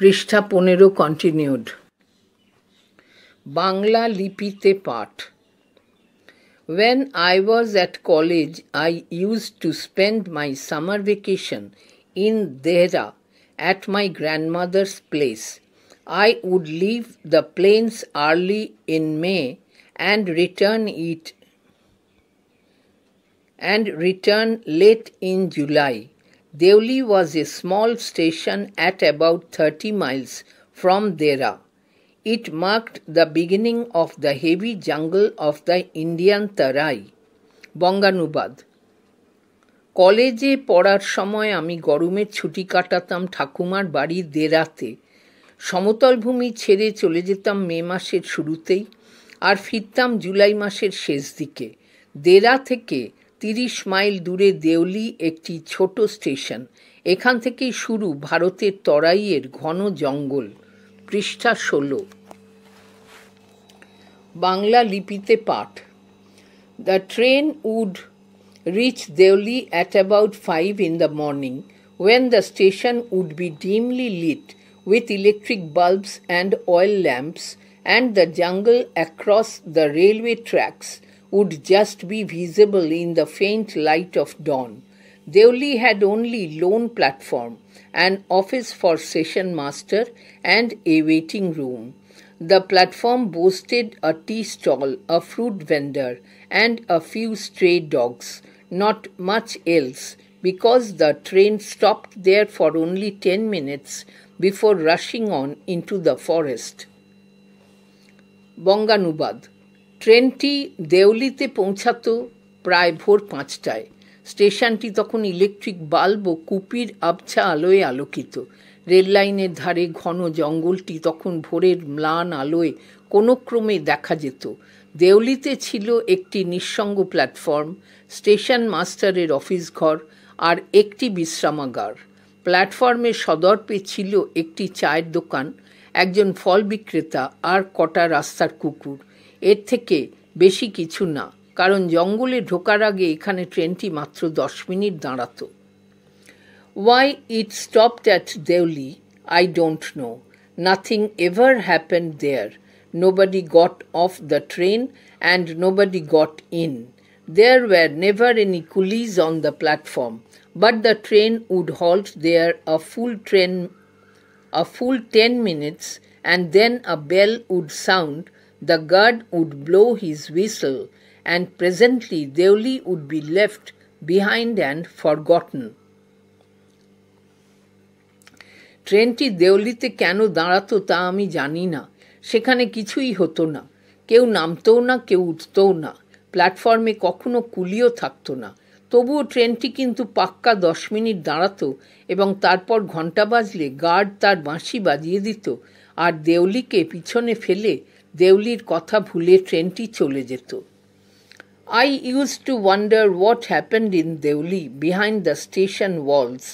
পৃষ্ঠা 15 কন্টিনিউড। বাংলা লিপিতে পাঠ। When I was at college, I used to spend my summer vacation in Dehra at my grandmother's place. I would leave the plains early in May and return late in July. Deoli was a small station at about 30 miles from Dehra. It marked the beginning of the heavy jungle of the Indian Tarai. বঙ্গানুবাদ। কলেজে পড়ার সময় আমি গরমের ছুটি কাটাতাম ঠাকুমার বাড়ি দেরাতে। সমতল ভূমি ছেড়ে চলে যেতাম মে মাসের শুরুতেই আর ফিরতাম জুলাই মাসের শেষ দিকে। দেরা থেকে 30 মাইল দূরে দেওলি একটি ছোট স্টেশন। এখান থেকেই শুরু ভারতের তরাইয়ের ঘন জঙ্গল। পৃষ্ঠা 16। বাংলা লিপিতে পাঠ। The train would reach Deoli at about 5 in the morning, when the station would be dimly lit with electric bulbs and oil lamps, and the jungle across the railway tracks would just be visible in the faint light of dawn. Deoli had only lone platform, an office for station master, and a waiting room. The platform boasted a tea stall, a fruit vendor, and a few stray dogs, not much else, because the train stopped there for only 10 minutes before rushing on into the forest. বঙ্গানুবাদ। ট্রেনটি দেওলিতে পৌঁছাতো প্রায় ভোর 5টায়। স্টেশনটি তখন electric bulb ও কুপির আবছা আলোয় আলোকিত। রেললাইনের ধারে ঘন জঙ্গলটি তখন ভোরের ম্লান আলোয় কোনো ক্রমে দেখা যেত। দেওলিতে ছিল একটি নিঃসঙ্গ প্ল্যাটফর্ম, স্টেশন মাস্টারের অফিস ঘর আর একটি বিশ্রামাগার। প্ল্যাটফর্মের সদর্পে ছিল একটি চায়ের দোকান, একজন ফল বিক্রেতা আর কটা রাস্তার কুকুর। এর থেকে বেশি কিছু না, কারণ জঙ্গলে ঢোকার আগে এখানে ট্রেনটি মাত্র 10 মিনিট দাঁড়াতো। Why it stopped at Deoli, I don't know. Nothing ever happened there. Nobody got off the train and nobody got in. There were never any coolies on the platform, but the train would halt there a full 10 minutes, and then a bell would sound, the guard would blow his whistle, and presently Deoli would be left behind and forgotten. ট্রেনটি দেওলিতে কেন দাঁড়াতো তা আমি জানি না। সেখানে কিছুই হতো না, কেউ নামতও না, কেউ উঠতও না, প্ল্যাটফর্মে কখনো কুলিও থাকতো না। তবুও ট্রেনটি কিন্তু পাক্কা 10 মিনিট দাঁড়াতো এবং তারপর ঘন্টা বাজলে গার্ড তার বাঁশি বাজিয়ে দিত আর দেওলিকে পিছনে ফেলে দেওলির কথা ভুলে ট্রেনটি চলে যেত। I used to wonder what happened in Deoli behind the station walls.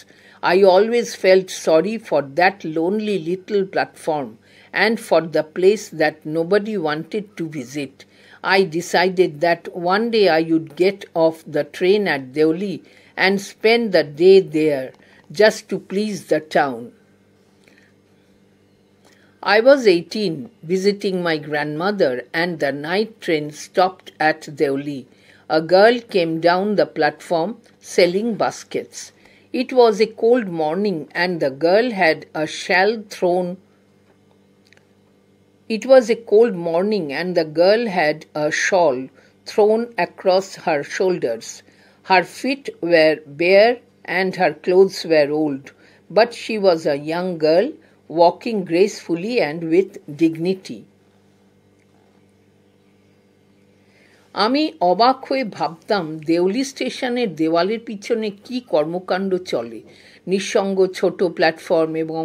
I always felt sorry for that lonely little platform and for the place that nobody wanted to visit. I decided that one day I would get off the train at Deoli and spend the day there, just to please the town. I was 18, visiting my grandmother, and the night train stopped at Deoli. A girl came down the platform selling baskets. It was a cold morning and the girl had a shawl thrown. It was a cold morning and the girl had a shawl thrown across her shoulders. Her feet were bare and her clothes were old, but she was a young girl, walking gracefully and with dignity. আমি অবাক হয়ে ভাবতাম দেওলি স্টেশনের দেওয়ালের পিছনে কি কর্মকাণ্ড চলে। নিঃসঙ্গ ছোট প্ল্যাটফর্ম এবং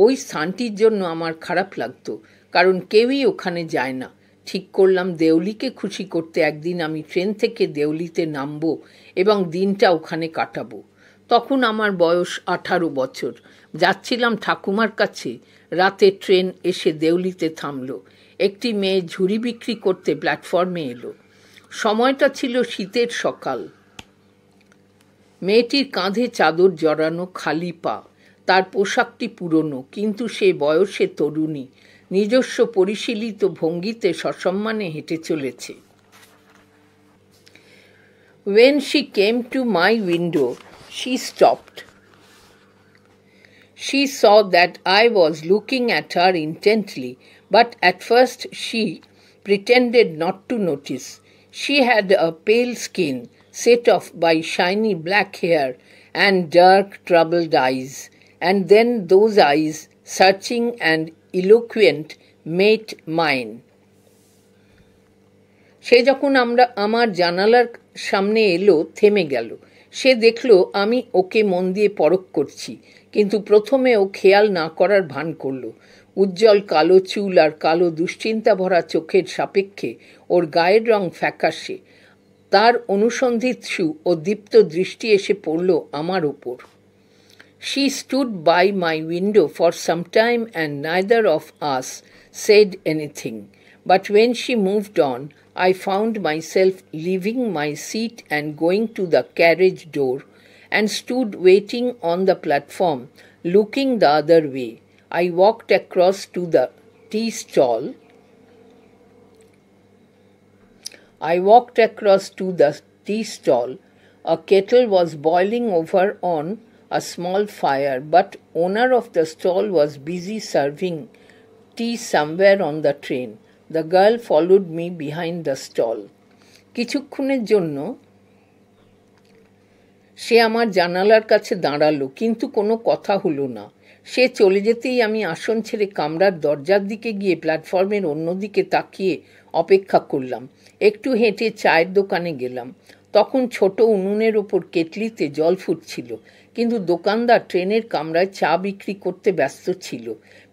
ওই স্থানটির জন্য আমার খারাপ লাগতো, কারণ কেউই ওখানে যায় না। ঠিক করলাম দেওলিকে খুশি করতে একদিন আমি ট্রেন থেকে দেওলিতে নামবো এবং দিনটা ওখানে কাটাবো। তখন আমার বয়স 18 বছর। যাচ্ছিলাম ঠাকুমার কাছে, রাতে ট্রেন এসে দেওলিতে থামল। একটি মেয়ে ঝুড়ি বিক্রি করতে প্ল্যাটফর্মে এলো। সময়টা ছিল শীতের সকাল। মেয়েটির কাঁধে চাদর জড়ানো, খালি পা। তার পোশাকটি পুরনো, কিন্তু সে বয়সে তরুণী, নিজস্ব পরিশীলিত ভঙ্গিতে সসম্মানে হেঁটে চলেছে। When she came to my window, she stopped. She saw that I was looking at her intently, but at first she pretended not to notice. She had a pale skin, set off by shiny black hair and dark troubled eyes, and then those eyes, searching and eloquent, met mine. সে যখন আমার জানালার সামনে এলো, থেমে গেল। সে দেখল আমি ওকে মন দিয়ে পরখ করছি, কিন্তু প্রথমে ও খেয়াল না করার ভান করল। উজ্জ্বল কালো চুল আর কালো দুশ্চিন্তা ভরা চোখের সাপেক্ষে ওর গায়ের রং ফ্যাকাশে। তার অনুসন্ধিৎসু ও দীপ্ত দৃষ্টি এসে পড়ল আমার ওপর। She stood by my window for some time and neither of us said anything. But when she moved on, I found myself leaving my seat and going to the carriage door, and stood waiting on the platform, looking the other way. I walked across to the tea stall. A kettle was boiling over on a small fire, but owner of the stall was busy serving tea somewhere on the train. The girl followed me behind the stall. কিছুক্ষণের জন্য সে আমার জানালার কাছে দাঁড়ালো, কিন্তু কোনো কথা হলো না। সে চলে যেতেই আমি আসন ছেড়ে কামরার দরজার দিকে গিয়ে প্ল্যাটফর্মের অন্যদিকে তাকিয়ে অপেক্ষা করলাম। একটু হেঁটে চায়ের দোকানে গেলাম। তখন ছোট উনুনের ওপর কেটলিতে জল ফুটছিল, কিন্তু দোকানদার ট্রেনের কামরায় চা বিক্রি করতে ব্যস্ত ছিল।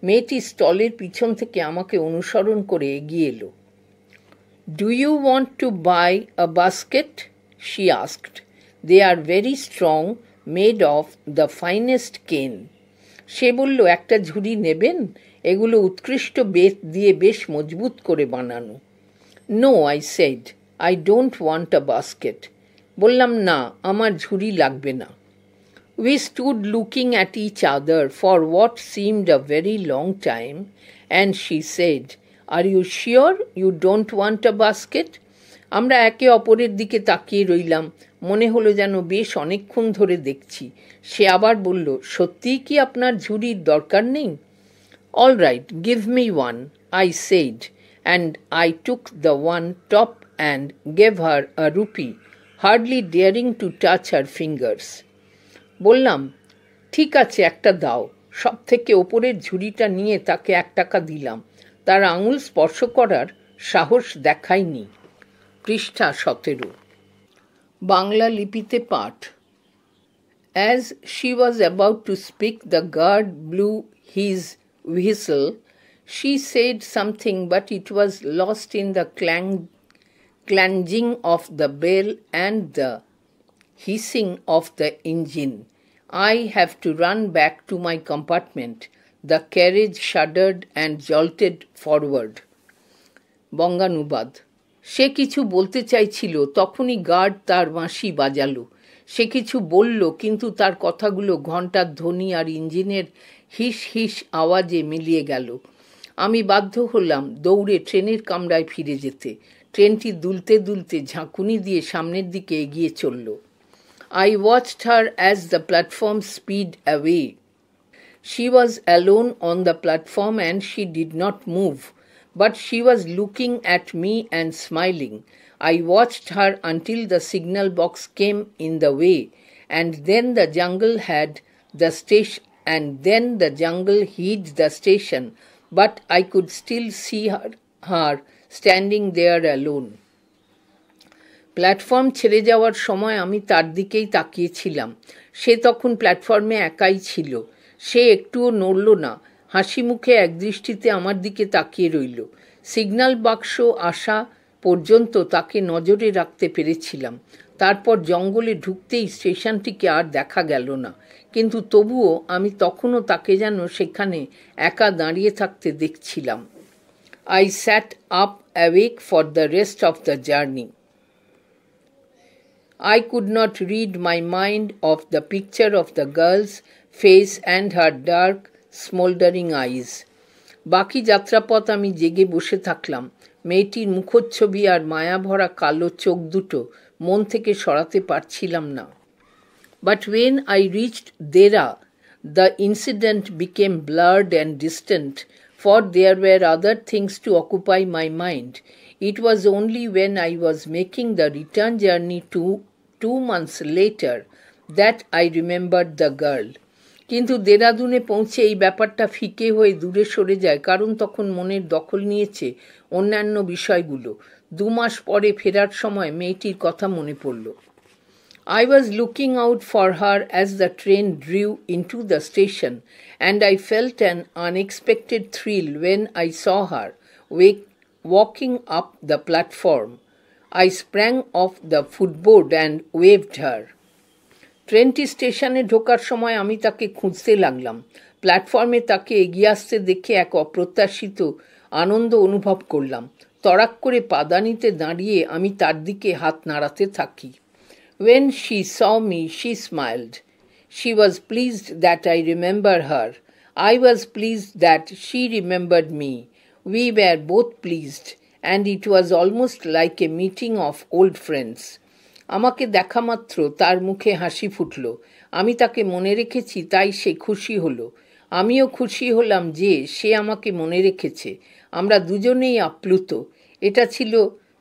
মেয়েটি স্টলের পিছন থেকে আমাকে অনুসরণ করে এগিয়ে এলো। "Do you want to buy a basket?" she asked. "They are very strong, made of the finest cane." সে বলল, একটা ঝুড়ি নেবেন? এগুলো উৎকৃষ্ট বেত দিয়ে বেশ মজবুত করে বানানো। "No," I said, "I don't want a basket." বললাম, না, আমার ঝুড়ি লাগবে না। We stood looking at each other for what seemed a very long time, and she said, "Are you sure you don't want a basket?" আমরা একে অপরের দিকে তাকিয়ে রইলাম। মনে হলো যেন বেশ অনেকক্ষণ ধরে দেখছি। সে আবার বলল, সত্যিই কি আপনার ঝুড়ির দরকার নেই? "All right, give me one," I said, and I took the one top and gave her a rupee, hardly daring to touch her fingers. বললাম, ঠিক আছে, একটা দাও। সব থেকে ওপরের ঝুড়িটা নিয়ে তাকে 1 টাকা দিলাম। তার আঙুল স্পর্শ করার সাহস দেখায়নি। পৃষ্ঠা 17। বাংলা লিপিতে পাঠ। As she was about to speak, the guard blew his whistle. She said something, but it was lost in the clanging of the bell and the hissing of the engine. I have to run back to my compartment. The carriage shuddered and jolted forward. বঙ্গানুবাদ। সে কিছু বলতে চাইছিল, তখনই guard তার বাঁশি বাজালো। সে কিছু বলল, কিন্তু তার কথাগুলো ঘণ্টার ধ্বনি আর ইঞ্জিনের হিস হিস আওয়াজে মিলিয়ে গেল। আমি বাধ্য হলাম দৌড়ে ট্রেনের কামরায় ফিরে যেতে। ট্রেনটি দুলতে দুলতে ঝাঁকুনি দিয়ে সামনের দিকে এগিয়ে চলল। I watched her as the platform sped away. She was alone on the platform and she did not move, but she was looking at me and smiling. I watched her until the signal box came in the way, and then the jungle hid the station, but I could still see her standing there alone. Platform ছেড়ে যাওয়ার সময় আমি তার দিকেই তাকিয়েছিলাম। সে তখন প্ল্যাটফর্মে একাই ছিল। সে একটুও নড়ল না, হাসি মুখে একদৃষ্টিতে আমার দিকে তাকিয়ে রইল। সিগন্যাল বাক্স আসা পর্যন্ত তাকে নজরে রাখতে পেরেছিলাম। তারপর জঙ্গলে ঢুকতেই স্টেশনটিকে আর দেখা গেল না, কিন্তু তবুও আমি তখনও তাকে যেন সেখানে একা দাঁড়িয়ে থাকতে দেখছিলাম। I sat up awake for the rest of the journey. I could not rid my mind of the picture of the girl's face and her dark, smoldering eyes. বাকি যাত্রাপথ আমি জেগে বসে থাকলাম। মেয়েটির মুখচ্ছবি আর মায়াভরা কালো চোখ দুটো মন থেকে সরাতে পারছিলাম না। But when I reached Dera, the incident became blurred and distant, for there were other things to occupy my mind. It was only when I was making the return journey 2 months later that I remembered the girl. কিন্তু দেরাদুনে পৌঁছে এই ব্যাপারটা ফিকে হয়ে দূরে সরে যায়, কারণ তখন মনের দখল নিয়েছে অন্যান্য বিষয়গুলো। 2 মাস পরে ফেরার সময় মেয়েটির কথা মনে পড়ল। I was looking out for her as the train drew into the station, and I felt an unexpected thrill when I saw her walking up the platform. I sprang off the footboard and waved her. ট্রেনটি স্টেশনে ঢোকার সময় আমি তাকে খুঁজতে লাগলাম। প্ল্যাটফর্মে তাকে এগিয়ে আসতে দেখে এক অপ্রত্যাশিত আনন্দ অনুভব করলাম। তড়াক করে পাদানিতে দাঁড়িয়ে আমি তার দিকে হাত নাড়াতে থাকি। When she saw me, she smiled. She was pleased that I remembered her. I was pleased that she remembered me. We were both pleased, and it was almost like a meeting of old friends. আমাকে দেখা মাত্র তার মুখে হাসি ফুটল। আমি তাকে মনে রেখেছি, তাই সে খুশি হলো। আমিও খুশি হলাম যে সে আমাকে মনে রেখেছে। আমরা দুজনেই আপ্লুত। এটা ছিল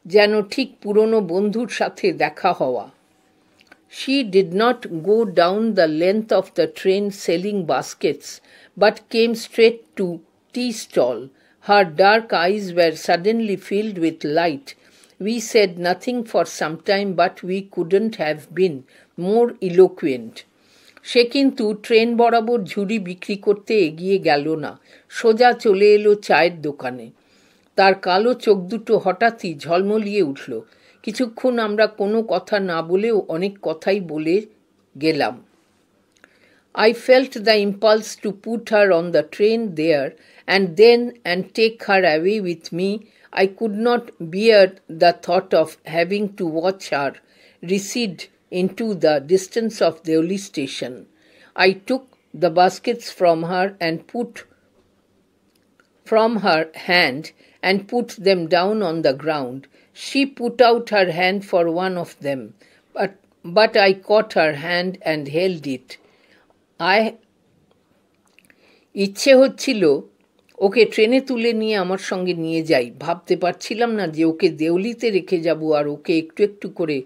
যেন ঠিক পুরনো বন্ধুর সাথে দেখা হওয়া। She did not go down the length of the train selling baskets, but came straight to tea stall. Her dark eyes were suddenly filled with light. We said nothing for some time, but we couldn't have been more eloquent. সে কিন্তু train বরাবর ঝুড়ি বিক্রি করতে এগিয়ে গেল না, সোজা চলে এলো চায়ের দোকানে। তার কালো চোখ দুটো হঠাৎই ঝলমলিয়ে উঠল। কিছুক্ষণ আমরা কোনো কথা না বলেও অনেক কথাই বলে গেলাম। I felt the impulse to put her on the train there and take her away with me. I could not bear the thought of having to watch her recede into the distance of Deoli station. I took the baskets from her hand and put them down on the ground. She put out her hand for one of them, but I caught her hand and held it. ইচ্ছে হচ্ছিল ওকে ট্রেনে তুলে নিয়ে আমার সঙ্গে নিয়ে যাই। ভাবতে পারছিলাম না যে ওকে দেউলিতে রেখে যাব আর ওকে একটু একটু করে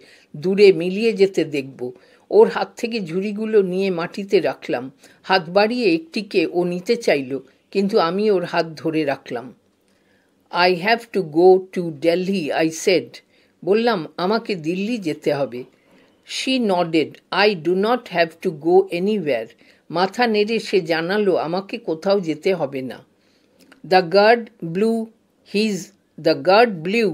দূরে মিলিয়ে যেতে দেখব। ওর হাত থেকে ঝুড়িগুলো নিয়ে মাটিতে রাখলাম। হাত বাড়িয়ে একটিকে ও নিতে চাইল, কিন্তু আমি ওর হাত ধরে রাখলাম। I have to go to Delhi, I said. বললাম, আমাকে দিল্লি যেতে হবে। She nodded. I do not have to go anywhere. মাথা নেড়ে সে জানালো আমাকে কোথাও যেতে হবে না। The guard blew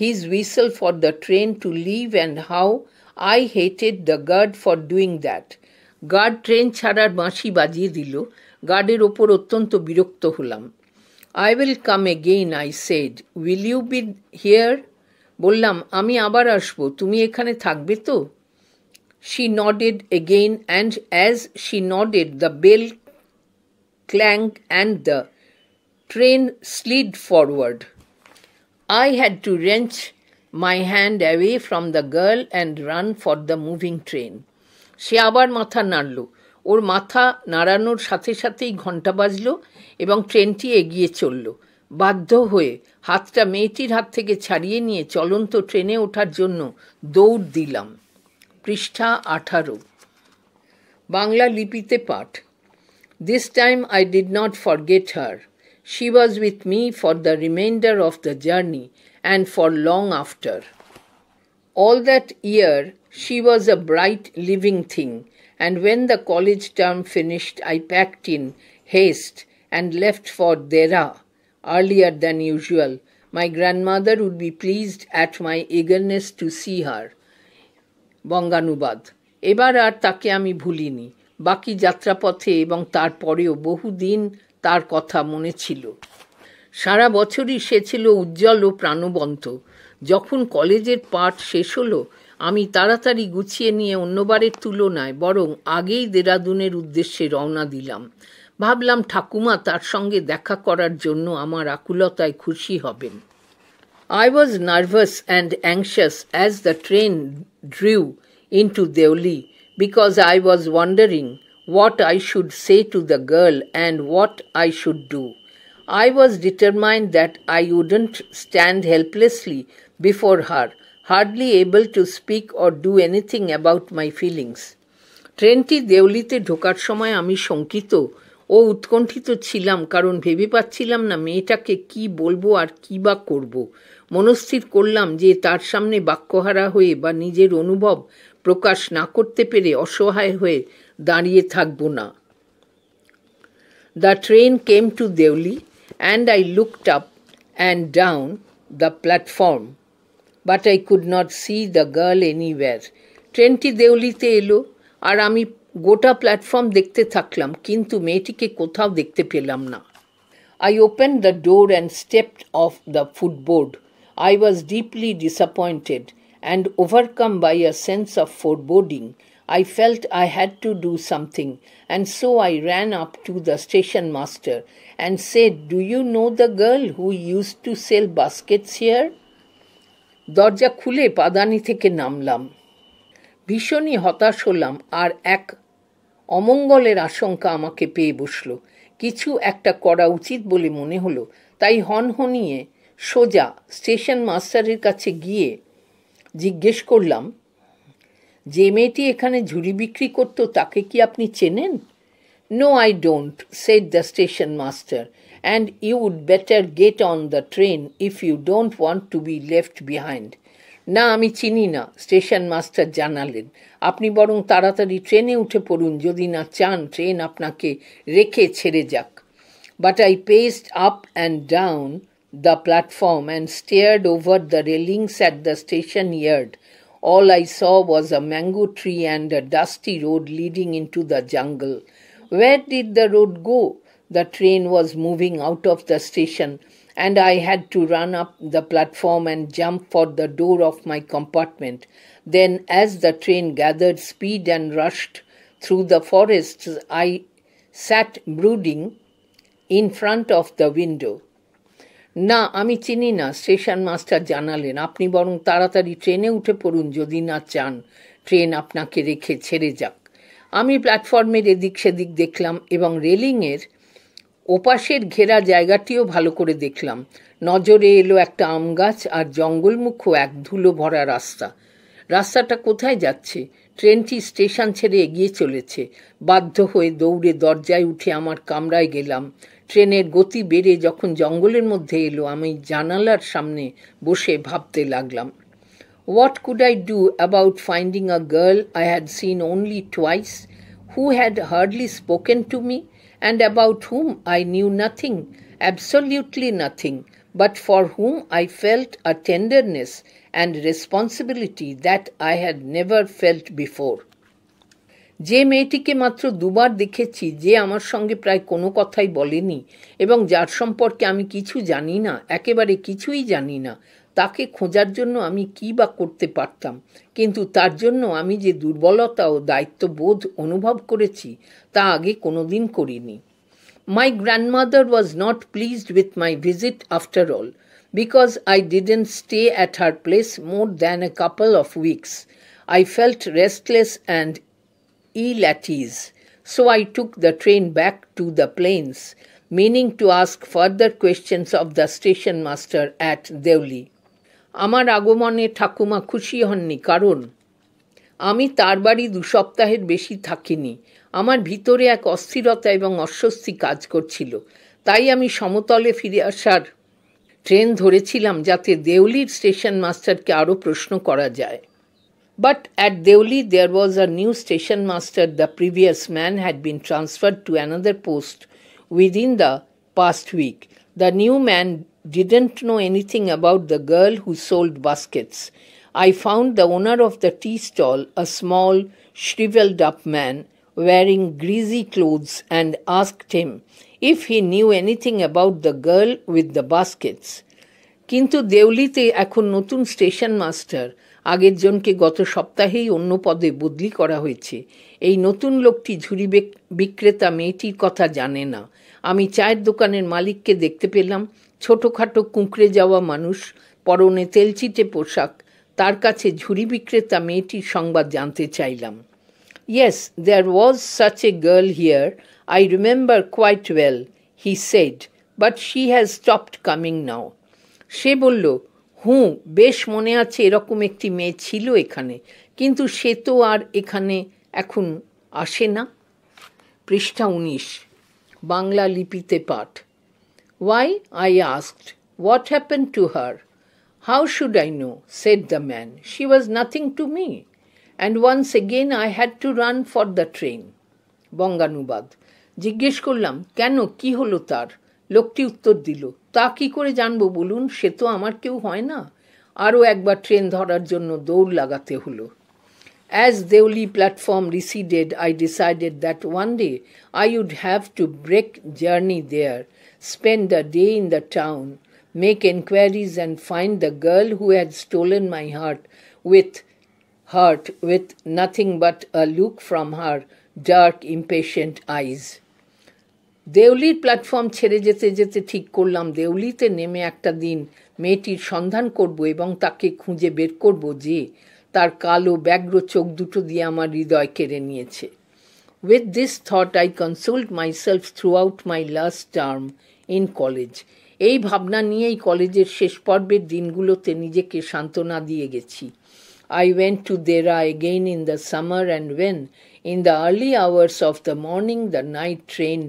his whistle for the train to leave, and how I hated the guard for doing that. Guard train ছাড়ার বাঁশি বাজিয়ে দিল। গার্ডের ওপর অত্যন্ত বিরক্ত হলাম। I will come again, I said. Will you be here? বললাম, আমি আবার আসবো, তুমি এখানে থাকবে তো? She nodded again, and as she nodded, the bell clanged and the train slid forward. I had to wrench my hand away from the girl and run for the moving train. সে আবার মাথা নাড়ল। ওর মাথা নাড়ানোর সাথে সাথেই ঘণ্টা বাজল এবং ট্রেনটি এগিয়ে চলল। বাধ্য হয়ে হাতটা মেয়েটির হাত থেকে ছাড়িয়ে নিয়ে চলন্ত ট্রেনে ওঠার জন্য দৌড় দিলাম। পৃষ্ঠা 18। বাংলা লিপিতে পাঠ। This time I did not forget her. She was with me for the remainder of the journey and for long after. All that year she was a bright living thing, and when the college term finished, I packed in haste and left for Dera earlier than usual. My grandmother would be pleased at my eagerness to see her. বঙ্গানুবাদ। এবার আর তাকে আমি ভুলিনি। বাকি যাত্রাপথে এবং তারপরেও বহুদিন তার কথা মনে ছিল। সারা বছরই সে ছিল উজ্জ্বল ও প্রাণবন্ত। যখন কলেজের পাঠ শেষ হলো, আমি তাড়াতাড়ি গুছিয়ে নিয়ে অন্যবারের তুলনায় বরং আগেই দেরাদুনের উদ্দেশ্যে রওনা দিলাম। ভাবলাম ঠাকুমা তার সঙ্গে দেখা করার জন্য আমার আকুলতায় খুশি হবেন। I was nervous and anxious as the train drew into Deoli because I was wondering what I should say to the girl and what I should do. I was determined that I wouldn't stand helplessly before her, hardly able to speak or do anything about my feelings. ট্রেনটি দেউলিতে ঢোকার সময় আমি শঙ্কিত ও উৎকণ্ঠিত ছিলাম, কারণ ভেবে পাচ্ছিলাম না মেয়েটাকে কি বলবো আর কি বা করব। মনস্থির করলাম যে তার সামনে বাক্যহারা হয়ে বা নিজের অনুভব প্রকাশ না করতে পেরে অসহায় হয়ে দাঁড়িয়ে থাকব না। The train came to Deoli and I looked up and down the platform, but I could not see the girl anywhere. ট্রেনটি দেউলিতে এলো আর আমি গোটা প্ল্যাটফর্ম দেখতে থাকলাম, কিন্তু মেয়েটিকে কোথাও দেখতে পেলাম না। I opened the door and stepped off the footboard. I was deeply disappointed and overcome by a sense of foreboding. I felt I had to do something, and so I ran up to the station master and said, "Do you know the girl who used to sell baskets here?" দরজা খুলে পাদানি থেকে নামলাম। ভীষণই হতাশ হলাম আর এক অমঙ্গলের আশঙ্কা আমাকে পেয়ে বসল। কিছু একটা করা উচিত বলে মনে হলো, তাই হনহনিয়ে সোজা স্টেশন মাস্টারের কাছে গিয়ে জিজ্ঞেস করলাম, যে মেয়েটি এখানে ঝুড়ি বিক্রি করত তাকে কি আপনি চেনেন? "No, I don't," said the station master, "and you would better get on the train if you don't want to be left behind." না, আমি চিনি না, স্টেশন মাস্টার জানালেন। আপনি বরং তাড়াতাড়ি ট্রেনে উঠে পড়ুন যদি না চান ট্রেন আপনাকে রেখে ছেড়ে যাক। But I paced up and down the platform and stared over the railings at the station yard. All I saw was a mango tree and a dusty road leading into the jungle. Where did the road go? The train was moving out of the station, and I had to run up the platform and jump for the door of my compartment. Then, as the train gathered speed and rushed through the forests, I sat brooding in front of the window. না, আমি চিনি না, station master জানালেন। আপনি বরং তাড়াতাড়ি ট্রেনে উঠে পড়ুন যদি না চান ট্রেন আপনাকে রেখে ছেড়ে যাক। আমি প্ল্যাটফর্মের এদিক সেদিক দেখলাম এবং রেলিংয়ের ওপাশের ঘেরা জায়গাটিও ভালো করে দেখলাম। নজরে এলো একটা আম গাছ আর জঙ্গলমুখো এক ধুলো ভরা রাস্তা। রাস্তাটা কোথায় যাচ্ছে? ট্রেনটি স্টেশন ছেড়ে এগিয়ে চলেছে। বাধ্য হয়ে দৌড়ে দরজায় উঠে আমার কামরায় গেলাম। ট্রেনের গতি বেড়ে যখন জঙ্গলের মধ্যে এলো, আমি জানালার সামনে বসে ভাবতে লাগলাম, What could I do about finding a girl I had seen only twice, who had hardly spoken to me, and about whom I knew nothing, absolutely nothing, but for whom I felt a tenderness and responsibility that I had never felt before? যে মেয়েটিকে মাত্র দুবার দেখেছি, যে আমার সঙ্গে প্রায় কোনো কথাই বলেনি এবং যার সম্পর্কে আমি কিছু জানি না, একেবারে কিছুই জানি না, তাকে খোঁজার জন্য আমি কী বা করতে পারতাম। কিন্তু তার জন্য আমি যে দুর্বলতা ও দায়িত্ববোধ অনুভব করেছি তা আগে কোনোদিন করিনি। My grandmother was not pleased with my visit after all, because I didn't stay at her place more than a couple of weeks. I felt restless and ill at ease, so I took the train back to the plains, meaning to ask further questions of the station master at Deoli. আমার আগমনে ঠাকুমা খুশি হননি, কারণ আমি তার বাড়ি 2 সপ্তাহের বেশি থাকিনি। আমার ভিতরে এক অস্থিরতা এবং অস্বস্তি কাজ করছিল, তাই আমি সমতলে ফিরে আসার ট্রেন ধরেছিলাম যাতে দেউলির স্টেশন মাস্টারকে আরও প্রশ্ন করা যায়। But at Deoli there was a new station master. The previous man had been transferred to another post within the past week. The new man didn't know anything about the girl who sold baskets. I found the owner of the tea stall, a small, shriveled up man, wearing greasy clothes, and asked him if he knew anything about the girl with the baskets. কিন্তু দেউলিতে এখন নতুন station master আগের জনকে গত সপ্তাহেই অন্য পদে বদলি করা হয়েছে। এই নতুন লোকটি ঝুড়ি বিক্রেতা মেয়েটির কথা জানে না। আমি চায়ের দোকানের মালিককে দেখতে পেলাম, ছোটোখাটো কুঁকড়ে যাওয়া মানুষ, পরনে তেলচিটে পোশাক। তার কাছে ঝুড়ি বিক্রেতা মেয়েটির সংবাদ জানতে চাইলাম। "Yes, there was such a girl here, I remember quite well," he said, "but she has stopped coming now." সে বলল, বেশ মনে আছে, এরকম একটি মেয়ে ছিল এখানে, কিন্তু সে তো আর এখানে এখন আসে না। পৃষ্ঠা 19, বাংলা লিপিতে পাঠ। "Why?" I asked. "What happened to her?" "How should I know?" said the man. "She was nothing to me. And once again I had to run for the train." বঙ্গানুবাদ। জিজ্ঞেস করলাম, কেন, কি হলো তার? লোকটি উত্তর দিল, তা কি করে জানবো বলুন, সে তো আমার কেউ হয় না। আরও একবার ট্রেন ধরার জন্য দৌড় লাগাতে হলো। As Deoli platform receded, I decided that one day I would have to break journey there, spend a day in the town, make enquiries and find the girl who had stolen my heart with nothing but a look from her dark, impatient eyes. দেউলির platform ছেড়ে যেতে যেতে ঠিক করলাম দেউলিতে নেমে একটা দিন মেয়েটির সন্ধান করব এবং তাকে খুঁজে বের করব যে তার কালো ব্যগ্র চোখ দুটো দিয়ে আমার হৃদয় কেড়ে নিয়েছে। With this thought I consoled myself throughout my last term in college. এই ভাবনা নিয়েই কলেজের শেষ পর্বের দিনগুলোতে নিজেকে সান্ত্বনা দিয়ে গেছি। I went to Dera again in the summer, and when, in the early hours of the morning, the night train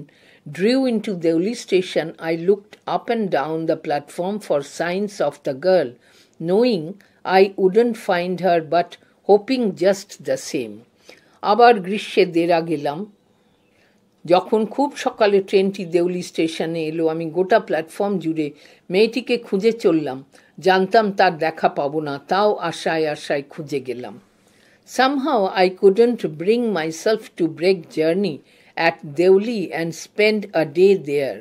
drew into Deoli station, I looked up and down the platform for signs of the girl, knowing I wouldn't find her but hoping just the same. আবার গ্রীষ্মে দেরা গেলাম। যখন খুব সকালে ট্রেনটি দেউলি স্টেশনে এলো, আমি গোটা প্ল্যাটফর্ম জুড়ে মেয়েটিকে খুঁজে চললাম। জানতাম তার দেখা পাবো না, তাও আশায় আশায় খুঁজে গেলাম। Somehow I couldn't bring myself to break journey at Deoli and spend a day there.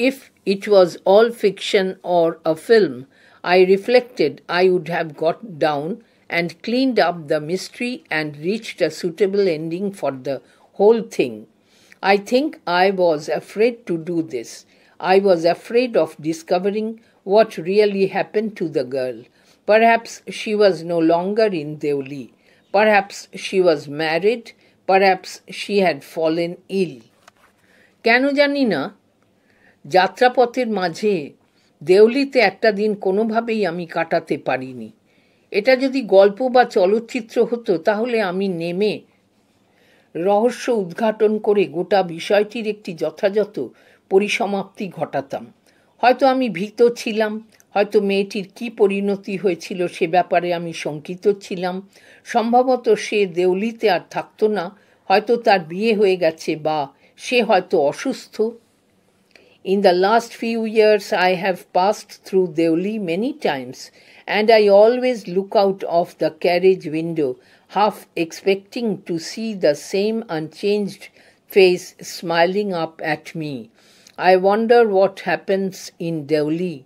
If it was all fiction or a film, I reflected I would have got down and cleaned up the mystery and reached a suitable ending for the whole thing. I think I was afraid to do this. I was afraid of discovering what really happened to the girl. Perhaps she was no longer in Deoli. Perhaps she was married. Perhaps she had fallen ill. কেন জানি না, যাত্রাপথের মাঝে দেউলিতে একটা দিন কোনোভাবেই আমি কাটাতে পারিনি। এটা যদি গল্প বা চলচ্চিত্র হতো তাহলে আমি নেমে রহস্য উদ্ঘাটন করে গোটা বিষয়টির একটি যথাযথ পরিসমাপ্তি ঘটাতাম। হয়তো আমি ভীত ছিলাম, হয়তো মেয়েটির কী পরিণতি হয়েছিল সে ব্যাপারে আমি শঙ্কিত ছিলাম। সম্ভবত সে দেউলিতে আর থাকতো না, হয়তো তার বিয়ে হয়ে গেছে বা সে হয়তো অসুস্থ। In the last few years I have passed through Deoli many times, and I always look out of the carriage window, half expecting to see the same unchanged face smiling up at me. I wonder what happens in Deoli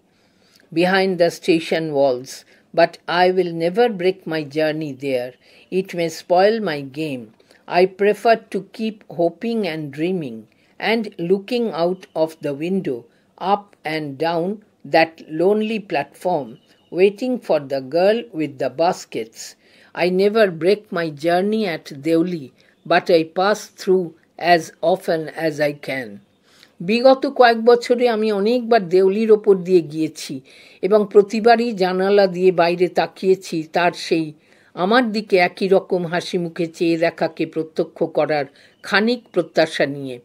behind the station walls, but I will never break my journey there. It may spoil my game. I prefer to keep hoping and dreaming and looking out of the window, up and down that lonely platform, waiting for the girl with the baskets. I never break my journey at Deoli, but I pass through as often as I can. বিগত কয়েক বছরে আমি অনেকবার দেউলির ওপর দিয়ে গিয়েছি এবং প্রতিবারই জানালা দিয়ে বাইরে তাকিয়েছি তার সেই আমার দিকে একই রকম হাসি মুখে চেয়ে দেখাকে প্রত্যক্ষ করার খানিক প্রত্যাশা নিয়ে।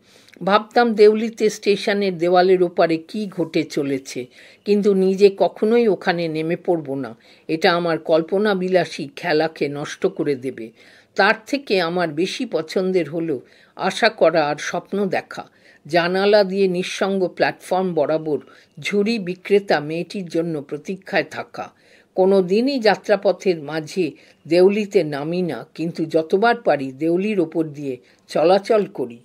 ভাবতাম দেউলিতে স্টেশনের দেওয়ালের ওপারে কি ঘটে চলেছে, কিন্তু নিজে কখনোই ওখানে নেমে পড়ব না। এটা আমার কল্পনা বিলাসী খেলাকে নষ্ট করে দেবে। তার থেকে আমার বেশি পছন্দের হলো আশা করা আর স্বপ্ন দেখা। জানালা দিয়ে নিঃসঙ্গ প্ল্যাটফর্ম বরাবর ঝুড়ি বিক্রেতা মেয়েটির জন্য প্রতীক্ষায় থাকা। কোনো দিনই যাত্রাপথের মাঝে দেউলিতে নামি না, কিন্তু যতবার পারি দেউলির ওপর দিয়ে চলাচল করি।